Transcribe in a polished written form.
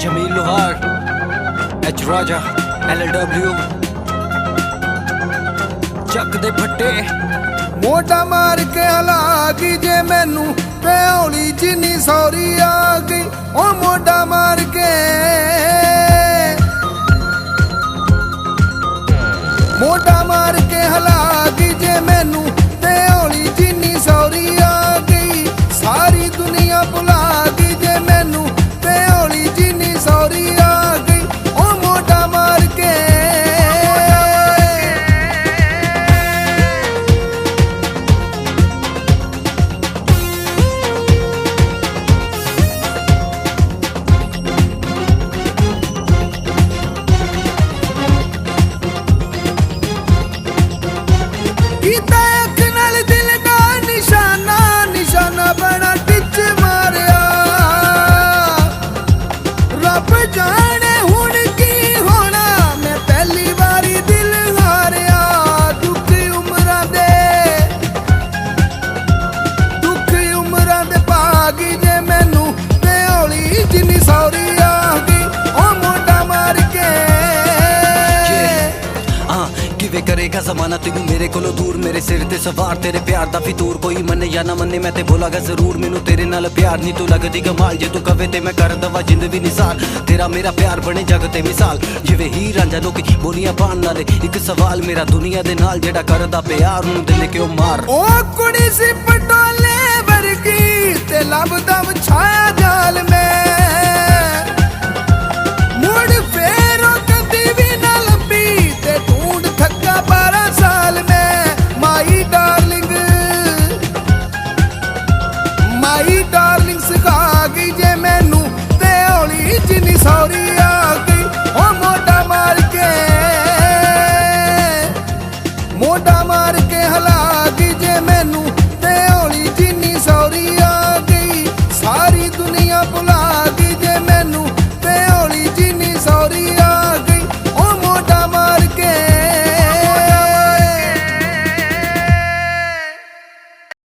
जमील लोहार एच राजा LLW ਚੱਕ ਦੇ ਫੱਟੇ ਮੋਢਾ ਮਾਰ ਕੇ ਹਲਾ ਗਈ ਜੇ ਮੈਨੂੰ ਤੇ ਹੌਲੀ ਜਿੰਨੀ ਸੌਰੀ ਆ ਗਈ ਉਹ ਮੋਢਾ ਮਾਰ ਕੇ ਮੋਢਾ ਮਾਰ ਕੇ ਹਲਾ ਗਈ ਜੇ ਮੈਨੂੰ ਤੇ ਹੌਲੀ ਜਿੰਨੀ ਸੌਰੀ ਆ ਗਈ ਸਾਰੀ ਦੁਨੀਆ ਭੁਲਾ ਗਈ ਜੇ ਮੈਨੂੰ ਤੇ ਹੌਲੀ ਜਿੰਨੀ ਸੌਰੀ ਆ ਗਈ ਉਹ ਮੋਢਾ ਮਾਰ ਕੇ ਕੀਤਾ ਅੱਖ ਨਾਲ ਦਿਲ ਦਾ ਨਿਸ਼ਾਨਾ ਨਿਸ਼ਾਨਾ ਬਣਾ ਟਿੱਚ ਮਾਰਿਆ ਰੱਬ ਜਾਣੇ ਹੁਣ ਕੀ ਹੋਣਾ ਮੈਂ ਪਹਿਲੀ ਵਾਰੀ ਦਿਲ ਹਾਰਿਆ ਦੁੱਖ ਉਮਰਾਂ ਦੇ ਭਾਗੀ ਜੇ ਮੈਨੂੰ ਤੇ ਹੌਲੀ ਜਿੰਨੀ ਸੌਰੀ ਆ ਗਈ ਉਹ ਮੋਢਾ ਮਾਰ ਕੇ ਕਿਵੇਂ ਕਰੇਗਾ ਜ਼ਮਾਨਾ ਤੈਨੂੰ ਮੇਰੇ ਕੋਲੋਂ ਦੂਰ ਮੇਰੇ ਸਿਰ ਤੇ ਸਵਾਰ ਤੇਰੇ ਪਿਆਰ ਦਾ ਫਿਤੂਰ ਕੋਈ ਮੰਨੇ ਜਾਂ ਨਾ ਮੰਨੇ ਮੈਂ ਤੇ ਬੋਲਾਂਗਾ ਜ਼ਰੂਰ ਮੈਨੂੰ ਤੇਰੇ ਨਾਲ ਪਿਆਰ ਨਹੀਂ ਤੂੰ ਲੱਗਦੀ ਕਮਾਲ ਜੇ ਤੂੰ ਕਵੇ ਤੇ ਮੈਂ ਕਰ ਦਵਾ ਜਿੰਦ ਵੀ ਨਿਸਾਰ ਤੇਰਾ ਮੇਰਾ ਪਿਆਰ ਬਣੇ ਜਗ ਤੇ ਮਿਸਾਲ ਜਿਵੇਂ ਹੀ ਰਾਂਝਾ ਲੋਕੀ ਬੋਲੀਆਂ ਪਾਣ ਨਾਲੇ ਇੱਕ ਸਵਾਲ ਮੇਰਾ ਦੁਨੀਆ ਦੇ ਨਾਲ ਜਿਹੜਾ ਕਰਦਾ ਪਿਆਰ ਨੂੰ ਦਿਲ ਕਿਉਂ ਮਾਰ ਉਹ ਕੁੜੀ ਸੀ ਪਟੋਲੇ ਵਰਗੀ ਤੇ ਲੱਭਦਾ ਵਿਛਾਇਆ ਜਾਲ ਮੈਂ